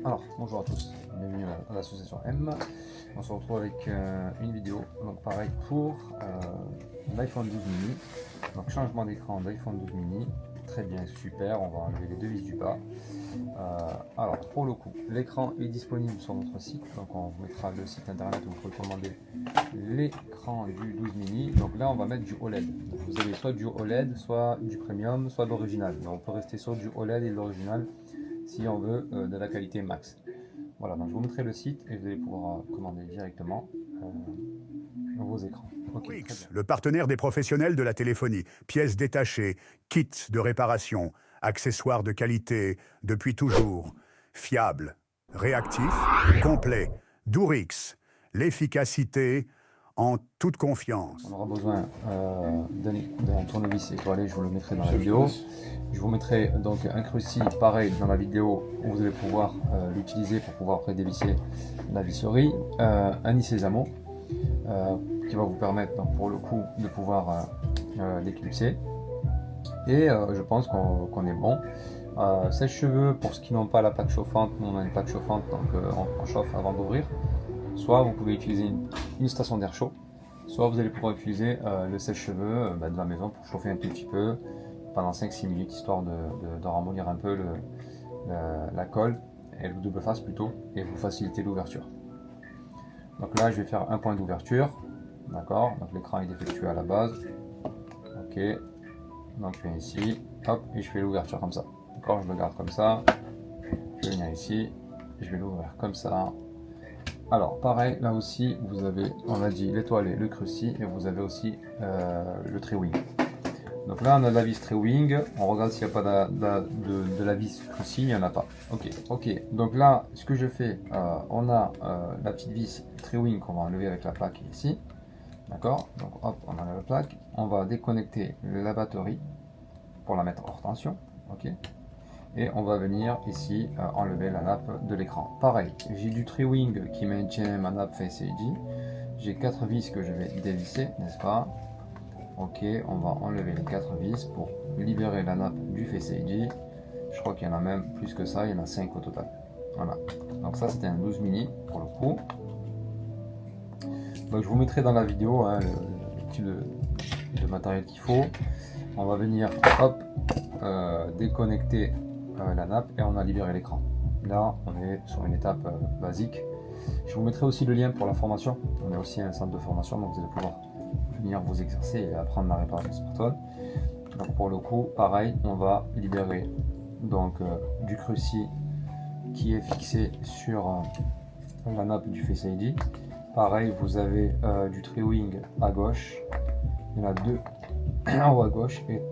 Alors, bonjour à tous, bienvenue à l'association M. On se retrouve avec une vidéo, donc pareil pour l'iPhone 12 mini. Donc changement d'écran d'iPhone 12 mini, très bien, super, on va enlever les deux vis du bas. Alors pour le coup, l'écran est disponible sur notre site, donc on vous mettra le site internet où vous pouvez commander l'écran du 12 mini. Donc là on va mettre du OLED. Donc, vous avez soit du OLED, soit du premium, soit l'original. On peut rester sur du OLED et de l'original si on veut de la qualité max. Voilà, donc je vous mettrai le site et vous allez pouvoir commander directement vos écrans. Ok, très bien. Le partenaire des professionnels de la téléphonie. Pièces détachées, kits de réparation, accessoires de qualité, depuis toujours. Fiable, réactif, complet. Dourix, l'efficacité en toute confiance. On aura besoin d'un tournevis étoilé, je vous le mettrai dans la vidéo. Je vous mettrai donc un cruci pareil dans la vidéo où vous allez pouvoir l'utiliser pour pouvoir après dévisser la visserie. Un nid sésamo qui va vous permettre donc, pour le coup de pouvoir l'éclipser. Et je pense qu'on est bon. Sèche-cheveux pour ceux qui n'ont pas la plaque chauffante, nous on a une plaque chauffante donc on chauffe avant d'ouvrir. Soit vous pouvez utiliser une station d'air chaud, soit vous allez pouvoir utiliser le sèche-cheveux de la maison pour chauffer un tout petit peu pendant 5-6 minutes, histoire de ramollir un peu la colle, et le double face plutôt, et vous faciliter l'ouverture. Donc là je vais faire un point d'ouverture, d'accord, donc l'écran est défectueux à la base, ok, donc je viens ici, hop, et je fais l'ouverture comme ça, d'accord, je le garde comme ça, je vais venir ici, je vais l'ouvrir comme ça. Alors pareil, là aussi vous avez, on a dit l'étoilé, le cruci, et vous avez aussi le tri-wing. Donc là on a la vis tri-wing, on regarde s'il n'y a pas de la vis cruci, il n'y en a pas. Ok, donc là ce que je fais, on a la petite vis tri-wing qu'on va enlever avec la plaque ici. D'accord, donc hop, on enlève la plaque, on va déconnecter la batterie pour la mettre hors tension. Ok. Et on va venir ici enlever la nappe de l'écran. Pareil, j'ai du tri-wing qui maintient ma nappe Face ID. J'ai 4 vis que je vais dévisser, n'est-ce pas? Ok, on va enlever les 4 vis pour libérer la nappe du Face ID. Je crois qu'il y en a même plus que ça, il y en a 5 au total. Voilà, donc ça c'était un 12 mini pour le coup. Donc je vous mettrai dans la vidéo hein, le type de matériel qu'il faut. On va venir hop, déconnecter la nappe et on a libéré l'écran. Là on est sur une étape basique. Je vous mettrai aussi le lien pour la formation. On a aussi un centre de formation, donc vous allez pouvoir venir vous exercer et apprendre la réparation de smartphone. Donc pour le coup, pareil, on va libérer donc du cruci qui est fixé sur la nappe du Face ID. Pareil, vous avez du tri-wing à gauche. Il y en a 2 en haut à gauche et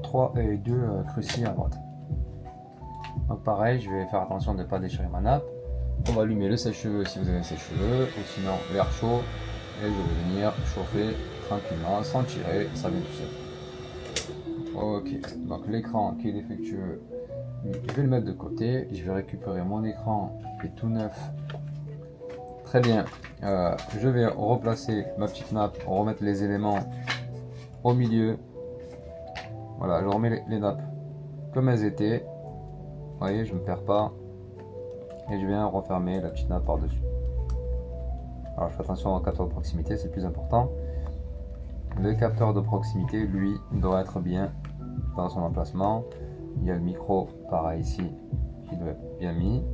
2 crucis à droite. Donc pareil, je vais faire attention de ne pas déchirer ma nappe. On va allumer le sèche-cheveux si vous avez un sèche-cheveux, ou sinon l'air chaud, et je vais venir chauffer tranquillement, sans tirer, ça vient tout seul. Ok, donc l'écran qui est défectueux, je vais le mettre de côté, je vais récupérer mon écran qui est tout neuf. Très bien, je vais replacer ma petite nappe, remettre les éléments au milieu. Voilà, je remets les nappes comme elles étaient. Vous voyez, je ne me perds pas. Et je viens refermer la petite nappe par-dessus. Alors je fais attention au capteur de proximité, c'est le plus important. Le capteur de proximité, lui, doit être bien dans son emplacement. Il y a le micro, pareil ici, qui doit être bien mis,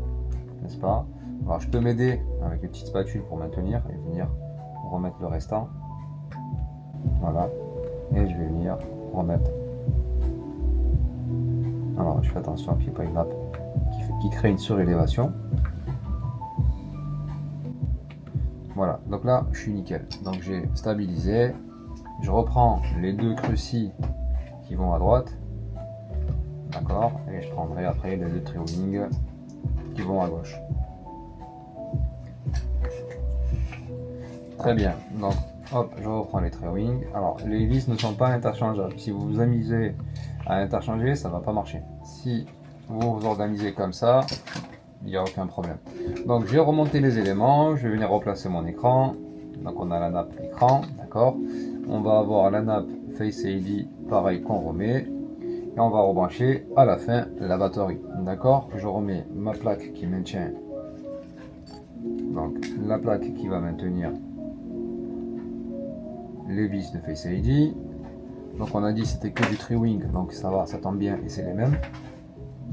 n'est-ce pas? Alors je peux m'aider avec une petite spatule pour maintenir et venir remettre le restant. Voilà. Et je vais venir remettre. Alors je fais attention qu'il n'y ait pas une nappe qui crée une surélévation. Voilà, donc là je suis nickel. Donc j'ai stabilisé. Je reprends les 2 crucis qui vont à droite. D'accord, et je prendrai après les 2 tri-wing qui vont à gauche. Très bien, donc hop, je reprends les tri-wing. Alors les vis ne sont pas interchangeables. Si vous vous amusez à interchanger, ça ne va pas marcher. Si vous vous organisez comme ça, il n'y a aucun problème. Donc j'ai remonté les éléments, je vais venir replacer mon écran. Donc on a la nappe écran, d'accord. On va avoir la nappe Face ID, pareil qu'on remet. Et on va rebrancher à la fin la batterie, d'accord. Je remets ma plaque qui maintient Donc la plaque qui va maintenir les vis de Face ID. Donc on a dit c'était que du Tri-Wing, donc ça va, ça tombe bien et c'est les mêmes.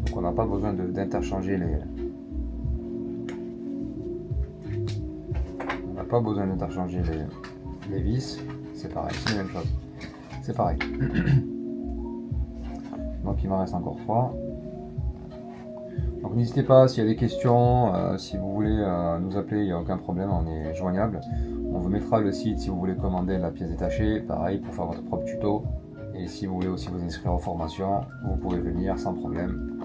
Donc on n'a pas besoin d'interchanger les. On n'a pas besoin d'interchanger les vis. C'est pareil, c'est la même chose. C'est pareil. Donc il m'en reste encore 3. Donc n'hésitez pas, s'il y a des questions, si vous voulez nous appeler, il n'y a aucun problème, on est joignable. On vous mettra le site si vous voulez commander la pièce détachée, pareil pour faire votre propre tuto. Et si vous voulez aussi vous inscrire aux formations, vous pouvez venir sans problème.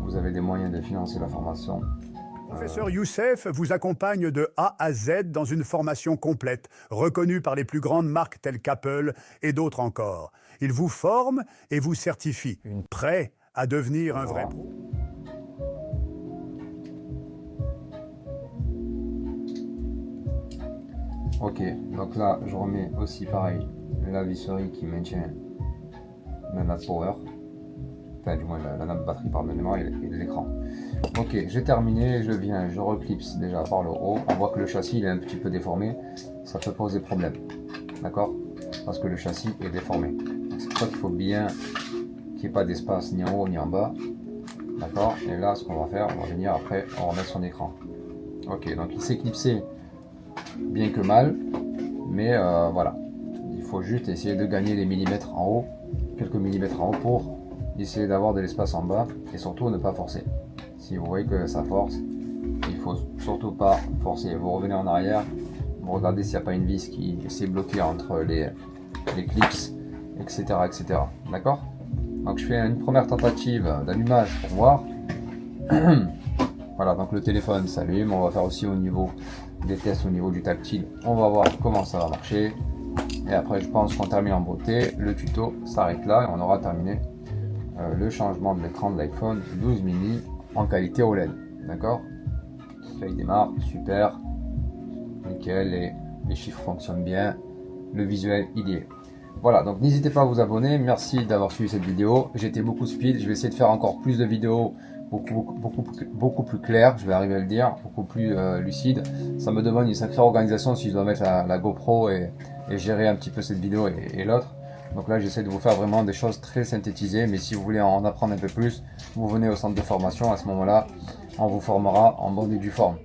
Vous avez des moyens de financer la formation. Professeur Youssef vous accompagne de A à Z dans une formation complète, reconnue par les plus grandes marques telles qu'Apple et d'autres encore. Il vous forme et vous certifie, prêt à devenir un vrai pro. Ok, donc là je remets aussi pareil la visserie qui maintient la nappe power, enfin du moins la nappe batterie par de mémoire et l'écran. Ok, j'ai terminé, je reclipse déjà par le haut. On voit que le châssis il est un petit peu déformé, ça peut poser problème, d'accord? Parce que le châssis est déformé. C'est pour ça qu'il faut bien qu'il n'y ait pas d'espace ni en haut ni en bas, d'accord? Et là ce qu'on va faire, on va venir après, on remet son écran. Ok, donc il s'est clipsé bien que mal, mais voilà, il faut juste essayer de gagner les millimètres en haut, quelques millimètres en haut pour essayer d'avoir de l'espace en bas et surtout ne pas forcer. Si vous voyez que ça force, il faut surtout pas forcer. Vous revenez en arrière, vous regardez s'il n'y a pas une vis qui s'est bloquée entre les clips, etc. etc. D'accord? Donc je fais une première tentative d'allumage pour voir. Voilà, donc le téléphone s'allume. On va faire aussi au niveau des tests au niveau du tactile. On va voir comment ça va marcher. Et après, je pense qu'on termine en beauté. Le tuto s'arrête là et on aura terminé le changement de l'écran de l'iPhone 12 mini en qualité OLED. D'accord? Là, il démarre, super. Nickel, les chiffres fonctionnent bien. Le visuel, il y est. Voilà, donc n'hésitez pas à vous abonner. Merci d'avoir suivi cette vidéo. J'étais beaucoup speed. Je vais essayer de faire encore plus de vidéos beaucoup plus clair, je vais arriver à le dire, beaucoup plus lucide. Ça me demande une sacrée organisation si je dois mettre la GoPro et gérer un petit peu cette vidéo et l'autre. Donc là j'essaie de vous faire vraiment des choses très synthétisées, mais si vous voulez en apprendre un peu plus, vous venez au centre de formation, à ce moment là on vous formera en bonne et due forme.